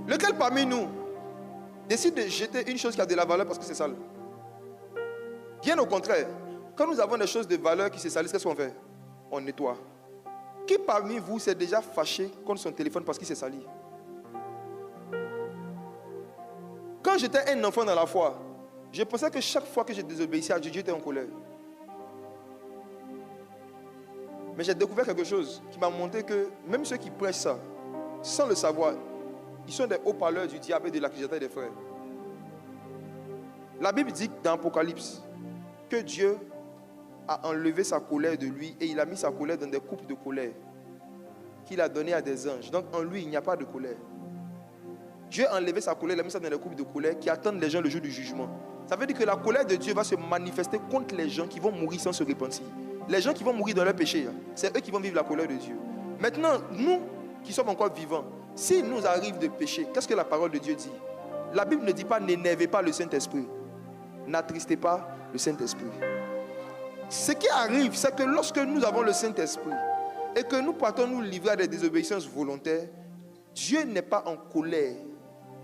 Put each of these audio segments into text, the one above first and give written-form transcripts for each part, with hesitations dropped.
Lequel parmi nous décide de jeter une chose qui a de la valeur parce que c'est sale? Bien au contraire, quand nous avons des choses de valeur qui se salissent, qu'est-ce qu'on fait? On nettoie. Qui parmi vous s'est déjà fâché contre son téléphone parce qu'il s'est sali? Quand j'étais un enfant dans la foi, je pensais que chaque fois que je désobéissais à Dieu, Dieu était en colère. Mais j'ai découvert quelque chose qui m'a montré que même ceux qui prêchent ça, sans le savoir, ils sont des haut-parleurs du diable et de l'accusateur des frères. La Bible dit dans Apocalypse que Dieu a enlevé sa colère de lui et il a mis sa colère dans des coupes de colère qu'il a donné à des anges. Donc en lui, il n'y a pas de colère. Dieu a enlevé sa colère, il a mis ça dans les coupes de colère qui attendent les gens le jour du jugement. Ça veut dire que la colère de Dieu va se manifester contre les gens qui vont mourir sans se repentir. Les gens qui vont mourir dans leur péché, c'est eux qui vont vivre la colère de Dieu. Maintenant, nous qui sommes encore vivants, s'il nous arrive de pécher, qu'est-ce que la parole de Dieu dit? La Bible ne dit pas n'énervez pas le Saint-Esprit. N'attristez pas le Saint-Esprit. Ce qui arrive, c'est que lorsque nous avons le Saint-Esprit et que nous partons nous livrer à des désobéissances volontaires, Dieu n'est pas en colère,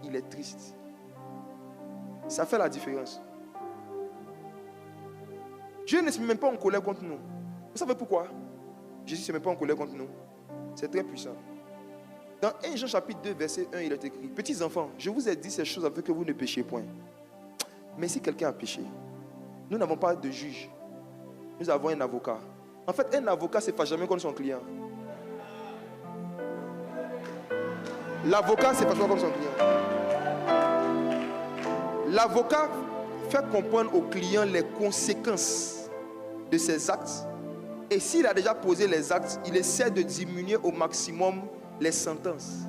il est triste. Ça fait la différence. Dieu ne se met même pas en colère contre nous. Vous savez pourquoi? Jésus ne se met pas en colère contre nous. C'est très puissant. Dans 1 Jean chapitre 2, verset 1, il est écrit: petits enfants, je vous ai dit ces choses afin que vous ne péchiez point. Mais si quelqu'un a péché, nous n'avons pas de juge. Nous avons un avocat. En fait, un avocat ne se fâche jamais contre son client. L'avocat ne se fâche pas contre son client. L'avocat fait comprendre au client les conséquences de ses actes. Et s'il a déjà posé les actes, il essaie de diminuer au maximum les sentences.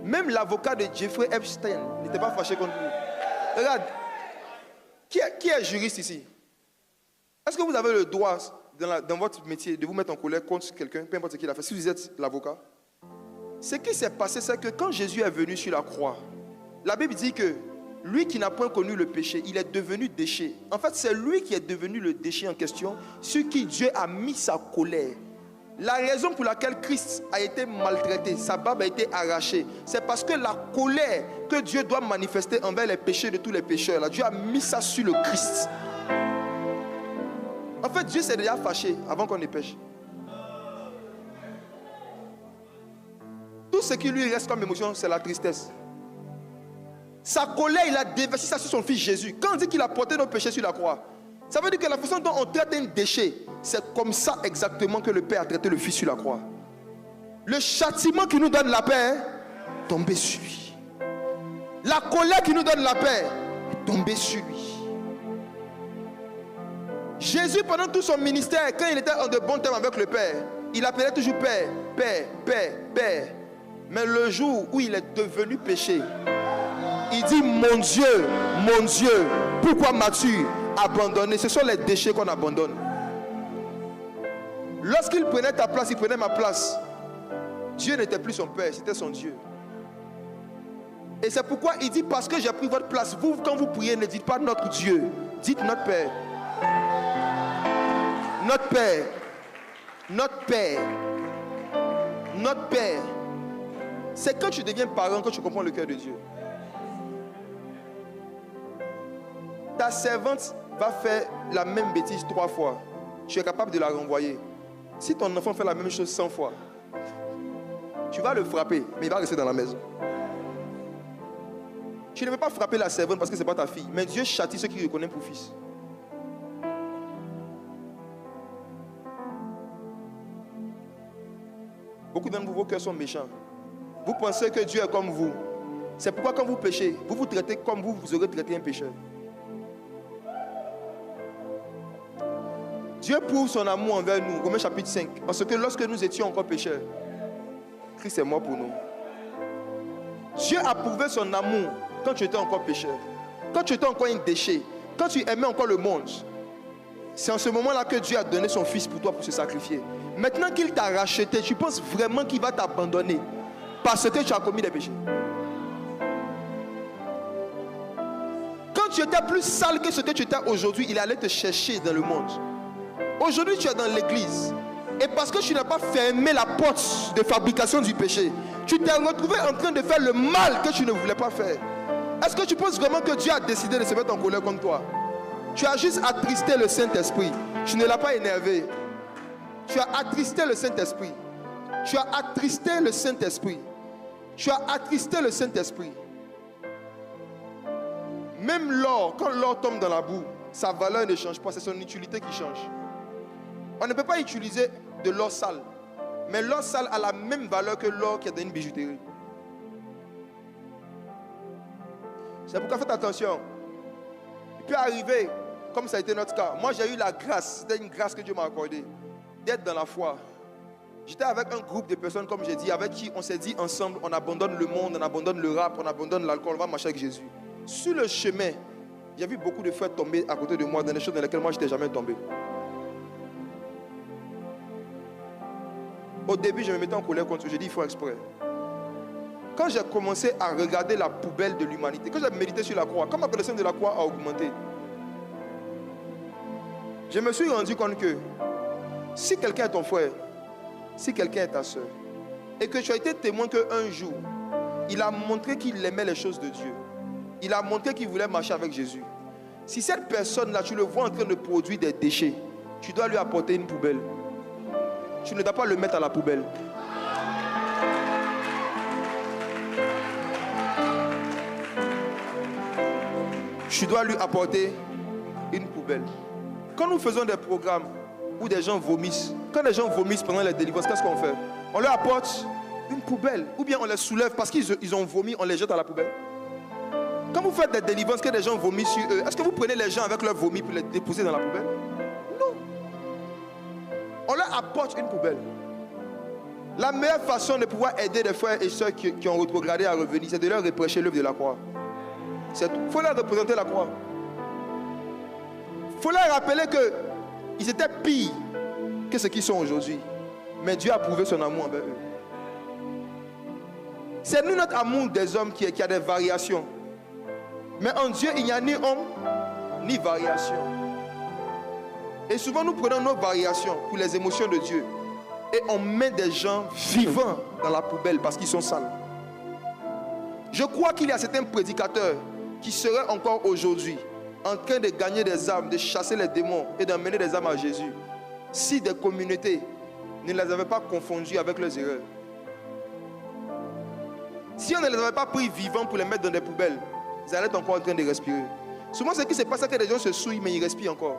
Même l'avocat de Jeffrey Epstein n'était pas fâché contre lui. Regarde, qui est juriste ici? Est-ce que vous avez le droit dans votre métier de vous mettre en colère contre quelqu'un, peu importe ce qu'il a fait, si vous êtes l'avocat? Ce qui s'est passé, c'est que quand Jésus est venu sur la croix, la Bible dit que lui qui n'a point connu le péché, il est devenu déchet. En fait, c'est lui qui est devenu le déchet en question, sur qui Dieu a mis sa colère. La raison pour laquelle Christ a été maltraité, sa barbe a été arrachée, c'est parce que la colère que Dieu doit manifester envers les péchés de tous les pécheurs, là, Dieu a mis ça sur le Christ. En fait, Dieu s'est déjà fâché avant qu'on ne pêche. Tout ce qui lui reste comme émotion, c'est la tristesse. Sa colère, il a déversé ça sur son fils Jésus. Quand on dit qu'il a porté nos péchés sur la croix, ça veut dire que la façon dont on traite un déchet, c'est comme ça exactement que le Père a traité le Fils sur la croix. Le châtiment qui nous donne la paix est tombé sur lui. La colère qui nous donne la paix est tombée sur lui. Jésus, pendant tout son ministère, quand il était en de bons termes avec le Père, il appelait toujours Père, Père, Père, Père. Mais le jour où il est devenu péché, il dit: mon Dieu, pourquoi m'as-tu abandonné? Ce sont les déchets qu'on abandonne. Lorsqu'il prenait ta place, il prenait ma place. Dieu n'était plus son Père, c'était son Dieu. Et c'est pourquoi il dit: parce que j'ai pris votre place. Vous, quand vous priez, ne dites pas notre Dieu, dites notre Père. Notre Père. Notre Père. Notre Père. C'est quand tu deviens parent que tu comprends le cœur de Dieu. Ta servante va faire la même bêtise 3 fois. Tu es capable de la renvoyer. Si ton enfant fait la même chose 100 fois, tu vas le frapper, mais il va rester dans la maison. Tu ne peux pas frapper la servante parce que ce n'est pas ta fille. Mais Dieu châtie ceux qui reconnaissent pour fils. Beaucoup d'entre vous, vos cœurs sont méchants. Vous pensez que Dieu est comme vous. C'est pourquoi quand vous péchez, vous vous traitez comme vous aurez traité un pécheur. Dieu prouve son amour envers nous, Romains chapitre 5. Parce que lorsque nous étions encore pécheurs, Christ est mort pour nous. Dieu a prouvé son amour quand tu étais encore pécheur. Quand tu étais encore un déchet. Quand tu aimais encore le monde. C'est en ce moment-là que Dieu a donné son fils pour toi pour se sacrifier. Maintenant qu'il t'a racheté, tu penses vraiment qu'il va t'abandonner parce que tu as commis des péchés? Quand tu étais plus sale que ce que tu étais aujourd'hui, il allait te chercher dans le monde. Aujourd'hui, tu es dans l'église Et parce que tu n'as pas fermé la porte de fabrication du péché, tu t'es retrouvé en train de faire le mal que tu ne voulais pas faire. Est-ce que tu penses vraiment que Dieu a décidé de se mettre en colère contre toi? Tu as juste attristé le Saint-Esprit. Tu ne l'as pas énervé. Tu as attristé le Saint-Esprit. Tu as attristé le Saint-Esprit. Tu as attristé le Saint-Esprit. Même l'or, quand l'or tombe dans la boue, sa valeur ne change pas, c'est son utilité qui change. On ne peut pas utiliser de l'or sale. Mais l'or sale a la même valeur que l'or qui est dans une bijouterie. C'est pourquoi faites attention. Il peut arriver, comme ça a été notre cas. Moi j'ai eu la grâce, c'était une grâce que Dieu m'a accordée, d'être dans la foi. J'étais avec un groupe de personnes, comme j'ai dit, avec qui on s'est dit ensemble, on abandonne le monde, on abandonne le rap, on abandonne l'alcool, on va marcher avec Jésus. Sur le chemin, j'ai vu beaucoup de frères tomber à côté de moi dans des choses dans lesquelles moi je n'étais jamais tombé. Au début, je me mettais en colère contre eux, j'ai dit il faut exprès. Quand j'ai commencé à regarder la poubelle de l'humanité, quand j'ai médité sur la croix, quand ma connaissance de la croix a augmenté, je me suis rendu compte que si quelqu'un est ton frère, si quelqu'un est ta soeur, et que tu as été témoin qu'un jour, il a montré qu'il aimait les choses de Dieu, il a montré qu'il voulait marcher avec Jésus. Si cette personne-là, tu le vois en train de produire des déchets, tu dois lui apporter une poubelle. Tu ne dois pas le mettre à la poubelle. Tu dois lui apporter une poubelle. Quand nous faisons des programmes où des gens vomissent, quand les gens vomissent pendant les délivrances, qu'est-ce qu'on fait? On leur apporte une poubelle. Ou bien on les soulève parce qu'ils ont vomi, on les jette à la poubelle. Quand vous faites des délivrances, que des gens vomissent sur eux, est-ce que vous prenez les gens avec leur vomi pour les déposer dans la poubelle? Non. On leur apporte une poubelle. La meilleure façon de pouvoir aider les frères et sœurs qui ont rétrogradé à revenir, c'est de leur reprêcher l'œuvre de la croix. Il faut leur représenter la croix. Il faut leur rappeler qu'ils étaient pires que ce qu'ils sont aujourd'hui. Mais Dieu a prouvé son amour envers eux. C'est nous notre amour des hommes qui a des variations. Mais en Dieu, il n'y a ni homme, ni variation. Et souvent, nous prenons nos variations pour les émotions de Dieu. Et on met des gens vivants dans la poubelle parce qu'ils sont sales. Je crois qu'il y a certains prédicateurs qui seraient encore aujourd'hui en train de gagner des âmes, de chasser les démons et d'emmener des âmes à Jésus, si des communautés ne les avaient pas confondues avec leurs erreurs. Si on ne les avait pas pris vivants pour les mettre dans des poubelles, ils allaient être encore en train de respirer. Souvent, ce qui se passe, c'est que les gens se souillent, mais ils respirent encore.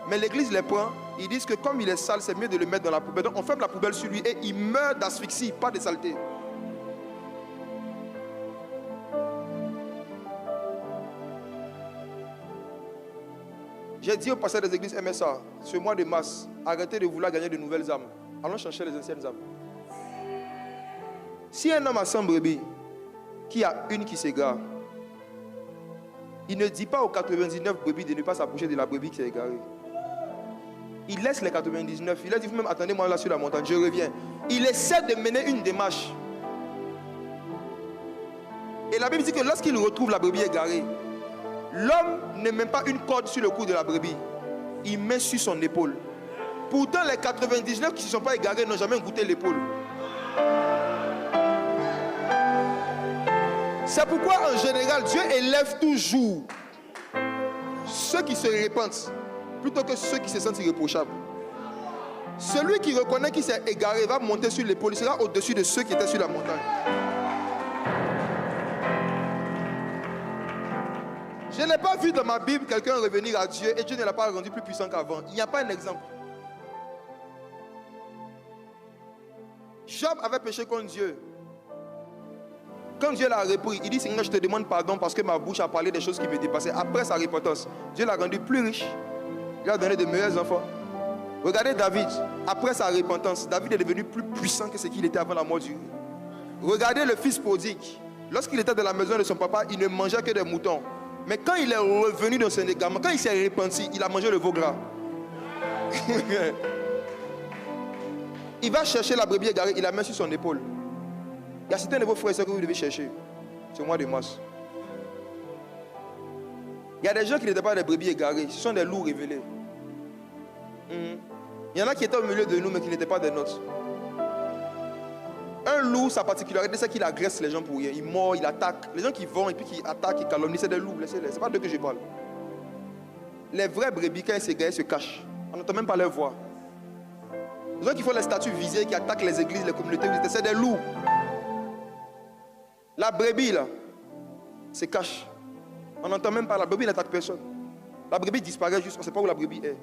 Mais l'église les prend, ils disent que comme il est sale, c'est mieux de le mettre dans la poubelle. Donc on ferme la poubelle sur lui et il meurt d'asphyxie, pas de saleté. J'ai dit au pasteur des églises MSA, ce mois de mars, arrêtez de vouloir gagner de nouvelles âmes. Allons chercher les anciennes âmes. Si un homme a 100 brebis, qu'il y a une qui s'égare, il ne dit pas aux 99 brebis de ne pas s'approcher de la brebis qui s'est égarée. Il laisse les 99. Il a dit vous-même, attendez-moi là sur la montagne, je reviens. Il essaie de mener une démarche. Et la Bible dit que lorsqu'il retrouve la brebis égarée, l'homme ne met pas une corde sur le cou de la brebis. Il met sur son épaule. Pourtant, les 99 qui ne se sont pas égarés n'ont jamais goûté l'épaule. C'est pourquoi, en général, Dieu élève toujours ceux qui se repentent plutôt que ceux qui se sentent irréprochables. Celui qui reconnaît qu'il s'est égaré va monter sur l'épaule. Il sera au-dessus de ceux qui étaient sur la montagne. Je n'ai pas vu dans ma Bible quelqu'un revenir à Dieu et Dieu ne l'a pas rendu plus puissant qu'avant. Il n'y a pas un exemple. Job avait péché contre Dieu. Quand Dieu l'a repris, il dit Seigneur, je te demande pardon parce que ma bouche a parlé des choses qui me dépassaient. Après sa repentance, Dieu l'a rendu plus riche. Il a donné de meilleurs enfants. Regardez David. Après sa repentance, David est devenu plus puissant que ce qu'il était avant la mort du. Regardez le fils prodigue. Lorsqu'il était dans la maison de son papa, il ne mangeait que des moutons. Mais quand il est revenu dans son égarement, quand il s'est repenti, il a mangé le veau gras. Il va chercher la brebis égarée, il la met sur son épaule. Il y a certains de vos frères et sœurs que vous devez chercher ce mois de mars. Il y a des gens qui n'étaient pas des brebis égarées, ce sont des loups révélés. Il y en a qui étaient au milieu de nous, mais qui n'étaient pas des nôtres. Un loup, sa particularité, c'est qu'il agresse les gens pour rien. Il mord, il attaque. Les gens qui vont et puis qui attaquent, qui calomnient, c'est des loups. Laissez-les. C'est pas d'eux que je parle. Les vrais brebis, quand ils s'égarent, ils se cachent. On n'entend même pas leur voix. Les gens qui font les statues visées, qui attaquent les églises, les communautés visitées, c'est des loups. La brebis, là, se cache. On n'entend même pas. La brebis n'attaque personne. La brebis disparaît juste, on ne sait pas où la brebis est.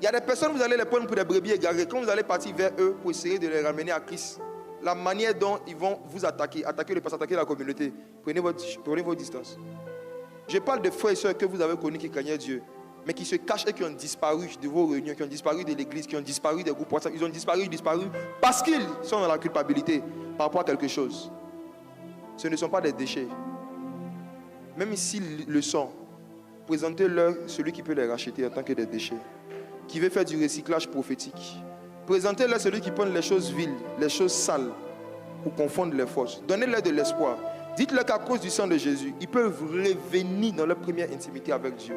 Il y a des personnes, vous allez les prendre pour des brebis égarées. Quand vous allez partir vers eux pour essayer de les ramener à Christ, la manière dont ils vont vous attaquer le passé, attaquer la communauté, prenez vos distances. Je parle de frères et sœurs que vous avez connus qui craignaient Dieu, mais qui se cachent et qui ont disparu de vos réunions, qui ont disparu de l'église, qui ont disparu des groupes WhatsApp. Ils ont disparu parce qu'ils sont dans la culpabilité par rapport à quelque chose. Ce ne sont pas des déchets. Même s'ils le sont, présentez-leur celui qui peut les racheter en tant que des déchets, qui veut faire du recyclage prophétique. Présentez-leur celui qui prend les choses viles, les choses sales, pour confondre les forces. Donnez-leur de l'espoir. Dites-leur qu'à cause du sang de Jésus, ils peuvent revenir dans leur première intimité avec Dieu.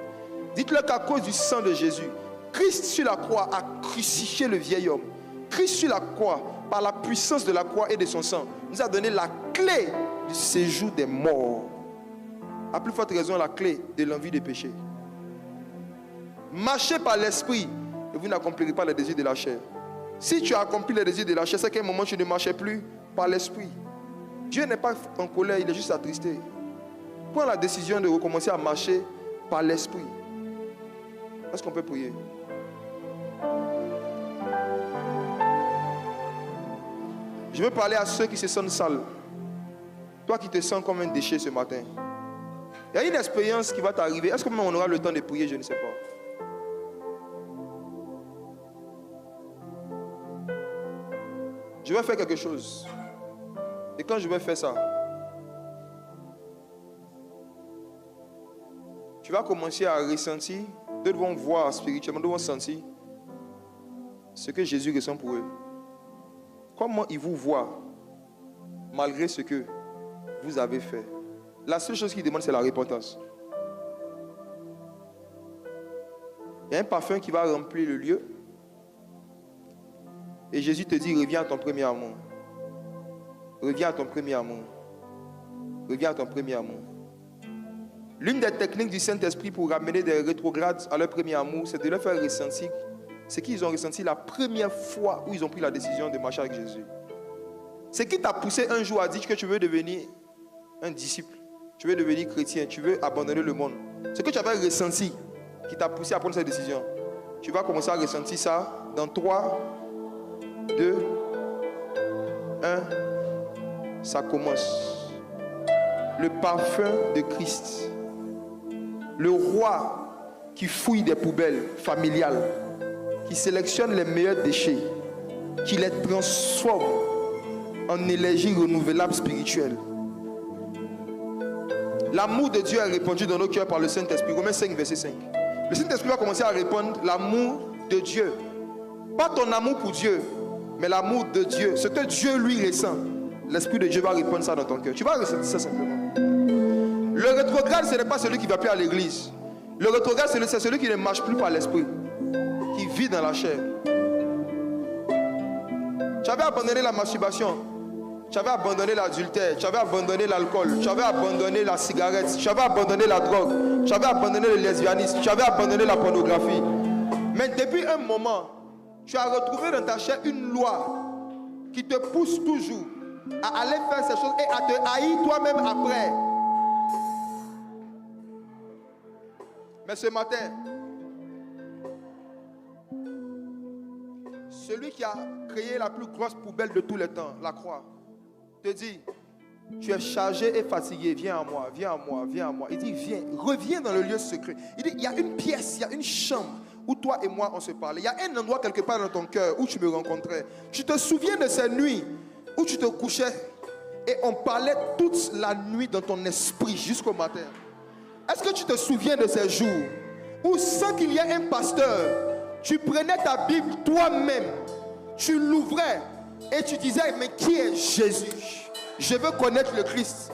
Dites-leur qu'à cause du sang de Jésus, Christ sur la croix a crucifié le vieil homme. Christ sur la croix, par la puissance de la croix et de son sang, nous a donné la clé du séjour des morts. À plus forte raison, la clé de l'envie de pécher. Marchez par l'esprit et vous n'accomplirez pas les désirs de la chair. Si tu as accompli les désirs de la chair, c'est qu'à un moment tu ne marchais plus par l'esprit. Dieu n'est pas en colère, il est juste attristé. Prends la décision de recommencer à marcher par l'esprit. Est-ce qu'on peut prier? Je veux parler à ceux qui se sentent sales. Toi qui te sens comme un déchet ce matin. Il y a une expérience qui va t'arriver. Est-ce qu'on aura le temps de prier? Je ne sais pas. Je vais faire quelque chose. Et quand je vais faire ça, tu vas commencer à ressentir, d'autres vont voir spirituellement, d'autres vont sentir ce que Jésus ressent pour eux. Comment ils vous voient malgré ce que vous avez fait. La seule chose qu'ils demandent, c'est la repentance. Il y a un parfum qui va remplir le lieu. Et Jésus te dit, reviens à ton premier amour. Reviens à ton premier amour. Reviens à ton premier amour. L'une des techniques du Saint-Esprit pour ramener des rétrogrades à leur premier amour, c'est de leur faire ressentir ce qu'ils ont ressenti la première fois où ils ont pris la décision de marcher avec Jésus. Ce qui t'a poussé un jour à dire que tu veux devenir un disciple, tu veux devenir chrétien, tu veux abandonner le monde. Ce que tu avais ressenti qui t'a poussé à prendre cette décision, tu vas commencer à ressentir ça dans 3, 2, 1. Ça commence. Le parfum de Christ. Le roi qui fouille des poubelles familiales, qui sélectionne les meilleurs déchets, qui les transforme en énergie renouvelable spirituelle. L'amour de Dieu est répandu dans nos cœurs par le Saint-Esprit. Romains 5, verset 5. Le Saint-Esprit va commencer à répandre l'amour de Dieu. Pas ton amour pour Dieu, mais l'amour de Dieu. Ce que Dieu lui ressent. L'Esprit de Dieu va répandre ça dans ton cœur. Tu vas ressentir ça simplement. Le rétrograde, ce n'est pas celui qui ne va plus à l'église. Le rétrograde, c'est celui qui ne marche plus par l'Esprit, qui vit dans la chair. Tu avais abandonné la masturbation. Tu avais abandonné l'adultère, tu avais abandonné l'alcool, tu avais abandonné la cigarette, tu avais abandonné la drogue, tu avais abandonné le lesbianisme, tu avais abandonné la pornographie. Mais depuis un moment, tu as retrouvé dans ta chair une loi qui te pousse toujours à aller faire ces choses et à te haïr toi-même après. Mais ce matin, celui qui a créé la plus grosse poubelle de tous les temps, la croix, te dit, tu es chargé et fatigué, viens à moi, viens à moi, viens à moi. Il dit, viens, reviens dans le lieu secret. Il dit, il y a une pièce, il y a une chambre où toi et moi on se parle. Il y a un endroit quelque part dans ton cœur où tu me rencontrais. Tu te souviens de ces nuits où tu te couchais et on parlait toute la nuit dans ton esprit jusqu'au matin. Est-ce que tu te souviens de ces jours où sans qu'il y ait un pasteur, tu prenais ta Bible toi-même, tu l'ouvrais et tu disais, mais qui est Jésus? Je veux connaître le Christ.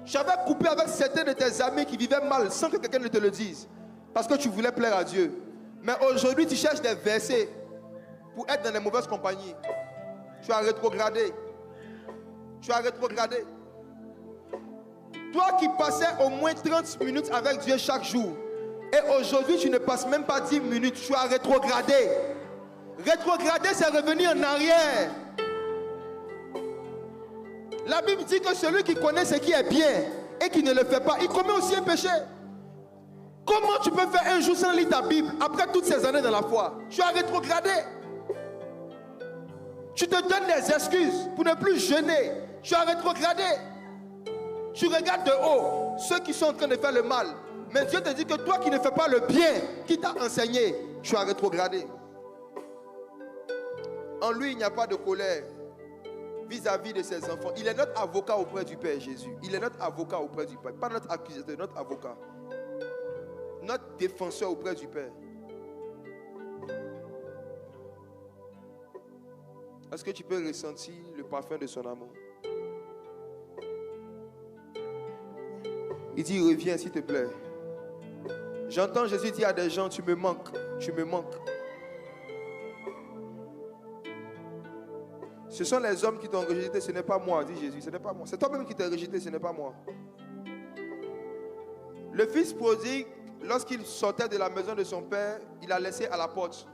J'avais coupé avec certains de tes amis qui vivaient mal sans que quelqu'un ne te le dise. parce que tu voulais plaire à Dieu. Mais aujourd'hui, tu cherches des versets pour être dans les mauvaises compagnies. Tu as rétrogradé. Tu as rétrogradé. Toi qui passais au moins 30 minutes avec Dieu chaque jour, et aujourd'hui tu ne passes même pas 10 minutes, tu as rétrogradé. Rétrograder, c'est revenir en arrière. La Bible dit que celui qui connaît ce qui est bien et qui ne le fait pas, il commet aussi un péché. Comment tu peux faire un jour sans lire ta Bible après toutes ces années dans la foi? Tu as rétrogradé. Tu te donnes des excuses pour ne plus jeûner. Tu as rétrogradé. Tu regardes de haut ceux qui sont en train de faire le mal. Mais Dieu te dit que toi qui ne fais pas le bien qui t'a enseigné, tu as rétrogradé. En lui, il n'y a pas de colère vis-à-vis de ses enfants. Il est notre avocat auprès du Père, Jésus. Il est notre avocat auprès du Père. Pas notre accusateur, notre avocat. Notre défenseur auprès du Père. Est-ce que tu peux ressentir le parfum de son amour? Il dit, reviens s'il te plaît. J'entends Jésus dire à des gens, tu me manques, tu me manques. Ce sont les hommes qui t'ont rejeté, ce n'est pas moi, dit Jésus, ce n'est pas moi. C'est toi-même qui t'es rejeté, ce n'est pas moi. Le fils prodigue, lorsqu'il sortait de la maison de son père, il l'a laissé à la porte.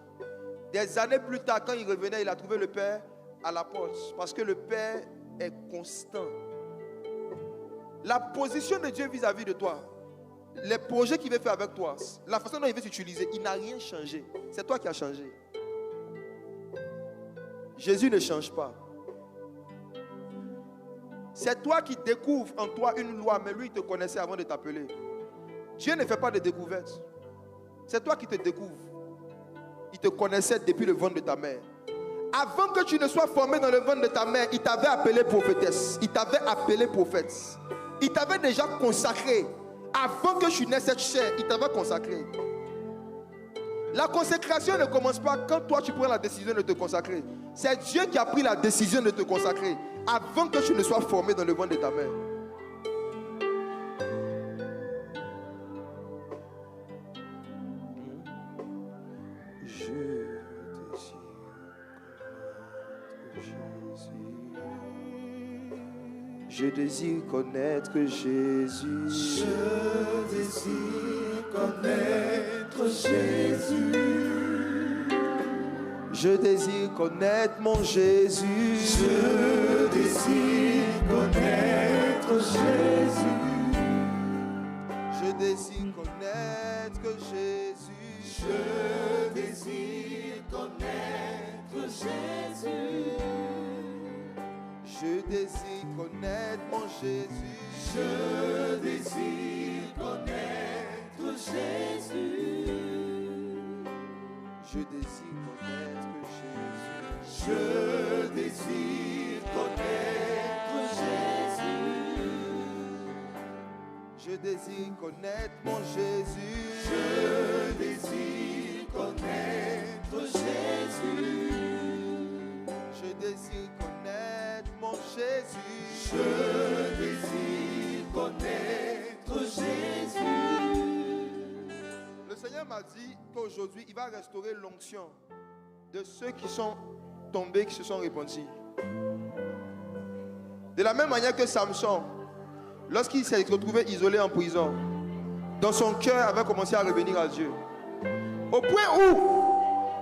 Des années plus tard, quand il revenait, il a trouvé le père à la porte. Parce que le père est constant. La position de Dieu vis-à-vis de toi, les projets qu'il veut faire avec toi, la façon dont il veut t'utiliser, il n'a rien changé. C'est toi qui as changé. Jésus ne change pas. C'est toi qui découvres en toi une loi, mais lui, il te connaissait avant de t'appeler. Dieu ne fait pas de découverte. C'est toi qui te découvres. Il te connaissait depuis le ventre de ta mère. Avant que tu ne sois formé dans le ventre de ta mère, il t'avait appelé prophétesse. Il t'avait appelé prophète. Il t'avait déjà consacré. Avant que tu naisses cette chair, il t'avait consacré. La consécration ne commence pas quand toi tu prends la décision de te consacrer. C'est Dieu qui a pris la décision de te consacrer avant que tu ne sois formé dans le ventre de ta mère. Je désire connaître Jésus. Je désire connaître Jésus. Je désire connaître mon Jésus. Je désire connaître Jésus. Je désire connaître Jésus. Je désire connaître Jésus. Je désire connaître mon Jésus. Je désire connaître Jésus. Je désire connaître Jésus. Je désire connaître Jésus. Je désire connaître mon Jésus. Je désire connaître Jésus. Je désire connaître mon Jésus. Je désire connaître Jésus. Le Seigneur m'a dit qu'aujourd'hui, il va restaurer l'onction de ceux qui sont tombés, qui se sont repentis. De la même manière que Samson, lorsqu'il s'est retrouvé isolé en prison, dans son cœur avait commencé à revenir à Dieu. Au point où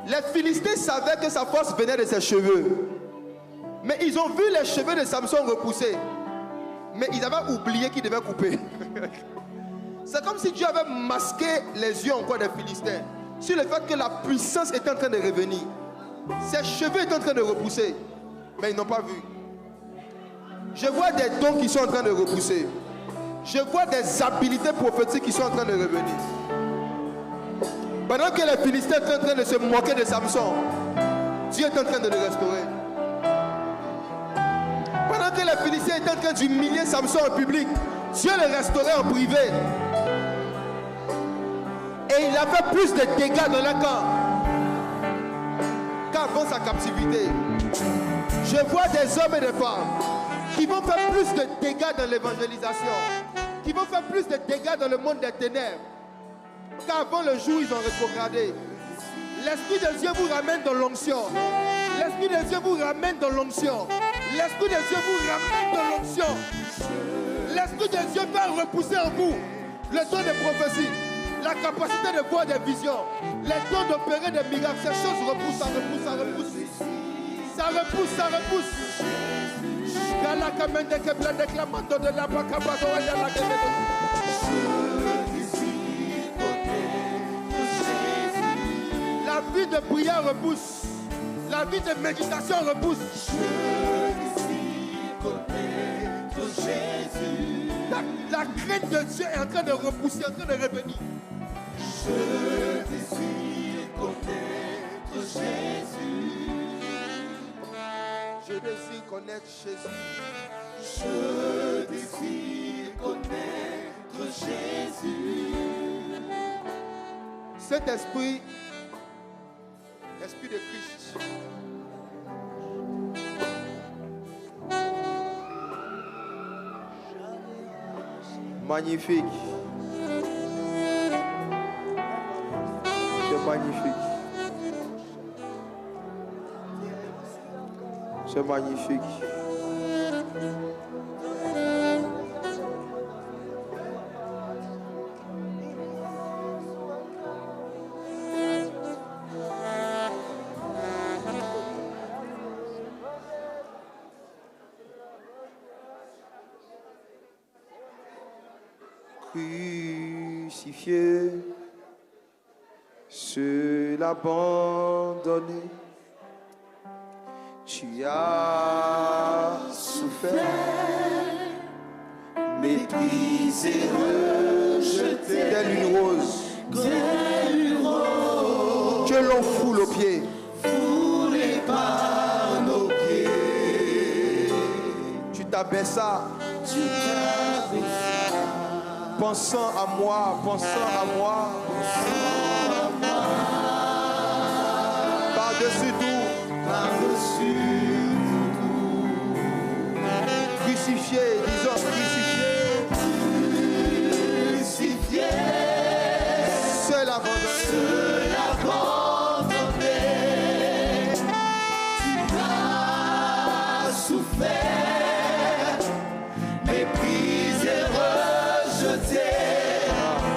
les Philistins savaient que sa force venait de ses cheveux. Mais ils ont vu les cheveux de Samson repousser. Mais ils avaient oublié qu'ils devaient couper. C'est comme si Dieu avait masqué les yeux encore des Philistins sur le fait que la puissance était en train de revenir. Ses cheveux étaient en train de repousser. Mais ils n'ont pas vu. Je vois des dons qui sont en train de repousser. Je vois des habilités prophétiques qui sont en train de revenir. Pendant que les Philistins étaient en train de se moquer de Samson, Dieu est en train de le restaurer. Pendant que les Philistins étaient en train d'humilier Samson en public, Dieu le restaurait en privé. Et il a fait plus de dégâts dans le camp qu'avant sa captivité. Je vois des hommes et des femmes qui vont faire plus de dégâts dans l'évangélisation, qui vont faire plus de dégâts dans le monde des ténèbres qu'avant le jour, ils ont rétrogradé. L'Esprit de Dieu vous ramène dans l'onction. L'Esprit de Dieu vous ramène dans l'onction. L'Esprit de Dieu vous ramène dans l'onction. L'Esprit de Dieu va repousser en vous le don de prophétie, la capacité de voir des visions, les dons d'opérer des miracles. Ces choses repoussent, ça repousse, ça repousse. Ça repousse, ça repousse. La vie de prière repousse. La vie de méditation repousse. La crainte de Dieu est en train de repousser, en train de revenir. Je désire connaître Jésus. Je désire connaître Jésus. Je désire connaître Jésus. Cet esprit, l'esprit de Christ, magnifique. C'est magnifique. C'est magnifique. Crucifié, seul abandonné, tu as souffert, Méprisé, rejeté, telle une rose, que l'on foule aux pieds. foulé par nos pieds. Tu t'abaissas, Tu t'abaissas, pensant à moi, par-dessus tout, par-dessus crucifié, disons crucifié, crucifié, seul abandonné. seul abandonné. Tu as souffert, méprisé, rejeté,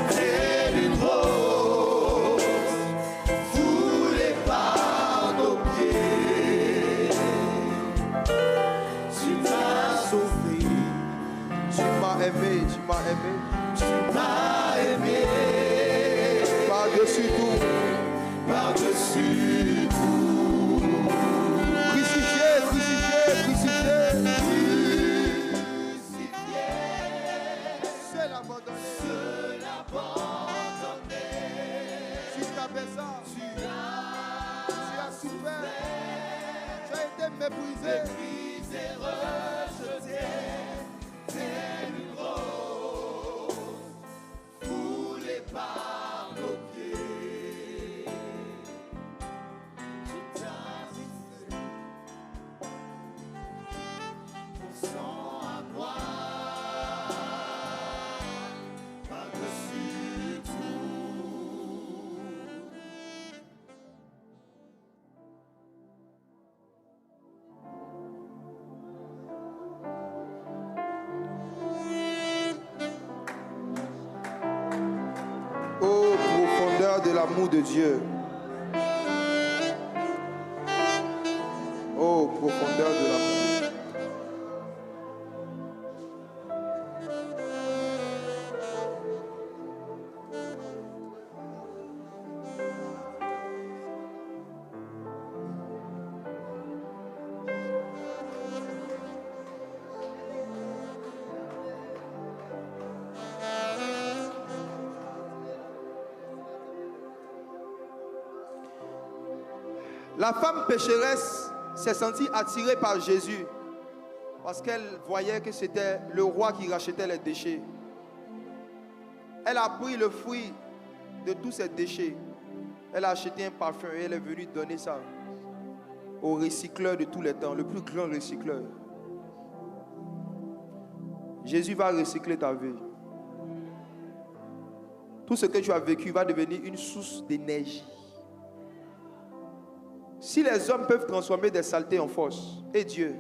telle une rose, foulée par nos pieds. Tu m'as sauvé, Tu m'as aimé, tu m'as aimé, par-dessus tout, par-dessus tout. crucifié, crucifié, crucifié, Crucifié, seul abandonné. seul abandonné. Tu t'abaissas, tu as souffert, tu as été méprisé, Méprisé, rejeté, telle une rose, foulée par nos pieds. Tu t'as laissé ton sang à moi, par-dessus tout. ô profondeur de l'amour de Dieu. Ô profondeur de l'amour. La femme pécheresse s'est sentie attirée par Jésus parce qu'elle voyait que c'était le roi qui rachetait les déchets. Elle a pris le fruit de tous ces déchets. Elle a acheté un parfum et elle est venue donner ça au recycleur de tous les temps, le plus grand recycleur. Jésus va recycler ta vie. Tout ce que tu as vécu va devenir une source d'énergie. Si les hommes peuvent transformer des saletés en force, et Dieu,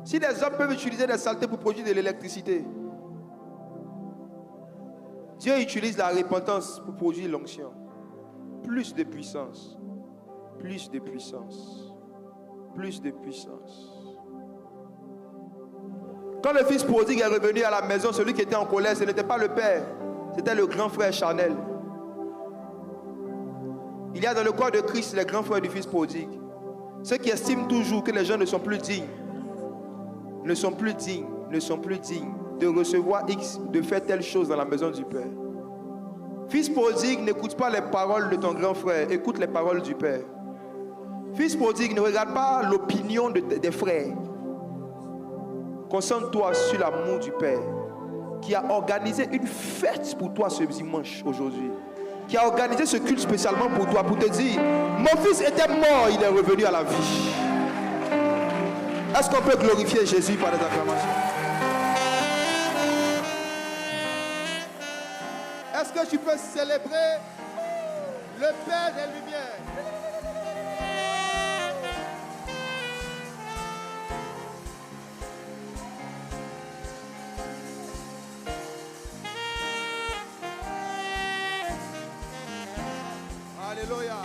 si les hommes peuvent utiliser des saletés pour produire de l'électricité, Dieu utilise la repentance pour produire l'onction. Plus de puissance, plus de puissance, plus de puissance. Quand le fils prodigue est revenu à la maison, celui qui était en colère, ce n'était pas le père, c'était le grand frère charnel. Il y a dans le corps de Christ les grands frères du fils prodigue. Ceux qui estiment toujours que les gens ne sont plus dignes, ne sont plus dignes de recevoir X, de faire telle chose dans la maison du Père. Fils prodigue, n'écoute pas les paroles de ton grand frère, écoute les paroles du Père. Fils prodigue, ne regarde pas l'opinion des frères. Concentre-toi sur l'amour du Père, qui a organisé une fête pour toi ce dimanche aujourd'hui, qui a organisé ce culte spécialement pour toi, pour te dire, mon fils était mort, il est revenu à la vie. Est-ce qu'on peut glorifier Jésus par des acclamations? Est-ce que tu peux célébrer le Père des Lumières? Alléluia.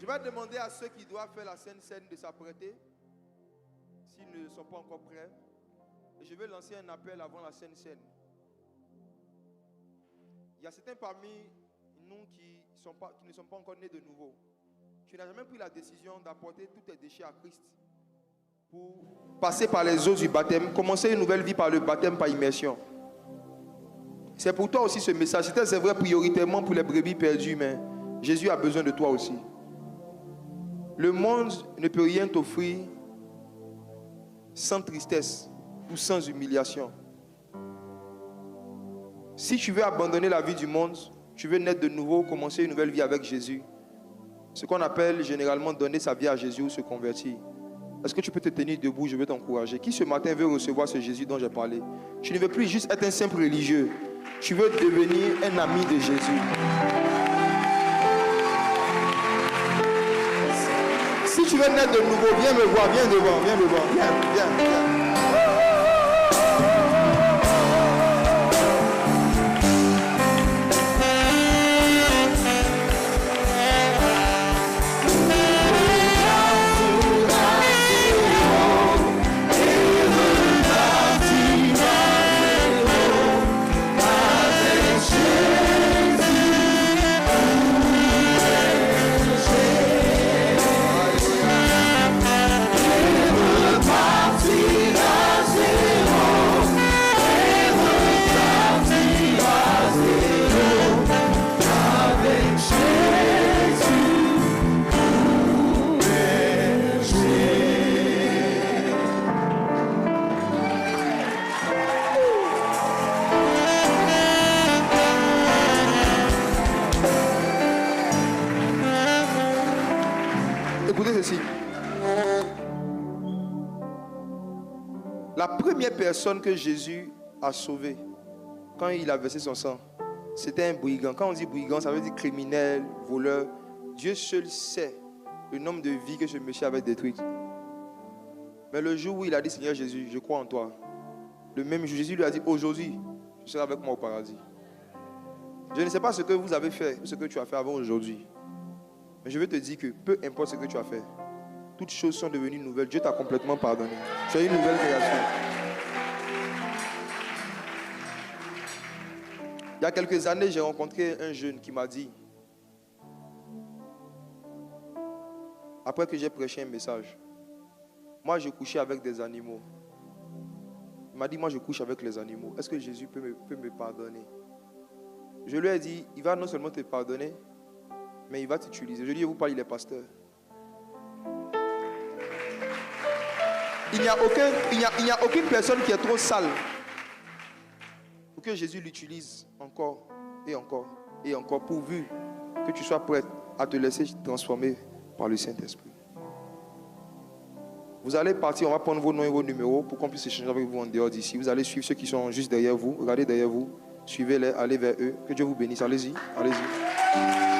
Je vais demander à ceux qui doivent faire la Sainte Seine de s'apprêter, s'ils ne sont pas encore prêts. Et je vais lancer un appel avant la Sainte Seine. Il y a certains parmi nous qui ne sont pas encore nés de nouveau. Tu n'as jamais pris la décision d'apporter tous tes déchets à Christ pour passer par les eaux du baptême, commencer une nouvelle vie par le baptême, par immersion. C'est pour toi aussi ce message. C'est vrai prioritairement pour les brebis perdues, mais Jésus a besoin de toi aussi. Le monde ne peut rien t'offrir sans tristesse ou sans humiliation. Si tu veux abandonner la vie du monde, tu veux naître de nouveau, commencer une nouvelle vie avec Jésus, ce qu'on appelle généralement donner sa vie à Jésus ou se convertir. Est-ce que tu peux te tenir debout? Je veux t'encourager. Qui ce matin veut recevoir ce Jésus dont j'ai parlé? Tu ne veux plus juste être un simple religieux. Tu veux devenir un ami de Jésus. Si tu veux naître de nouveau, viens me voir, viens devant, viens. Écoutez ceci. La première personne que Jésus a sauvée quand il a versé son sang, c'était un brigand. Quand on dit brigand, ça veut dire criminel, voleur. Dieu seul sait le nombre de vies que ce monsieur avait détruites. Mais le jour où il a dit, Seigneur Jésus, je crois en toi, le même jour, Jésus lui a dit, aujourd'hui, tu seras avec moi au paradis. Je ne sais pas ce que vous avez fait, ce que tu as fait avant aujourd'hui. Mais je veux te dire que peu importe ce que tu as fait, toutes choses sont devenues nouvelles. Dieu t'a complètement pardonné. Tu as une nouvelle création. Il y a quelques années, j'ai rencontré un jeune qui m'a dit, après que j'ai prêché un message, moi je couchais avec des animaux. Il m'a dit, moi je couche avec les animaux. Est-ce que Jésus peut me pardonner? Je lui ai dit, il va non seulement te pardonner, mais il va t'utiliser. Je lui ai dit, vous parlez des pasteurs. Il n'y a aucune personne qui est trop sale pour que Jésus l'utilise encore et encore et encore, pourvu que tu sois prêt à te laisser transformer par le Saint-Esprit. Vous allez partir, on va prendre vos noms et vos numéros pour qu'on puisse échanger avec vous en dehors d'ici. Vous allez suivre ceux qui sont juste derrière vous. Regardez derrière vous. Suivez-les, allez vers eux. Que Dieu vous bénisse. Allez-y, allez-y.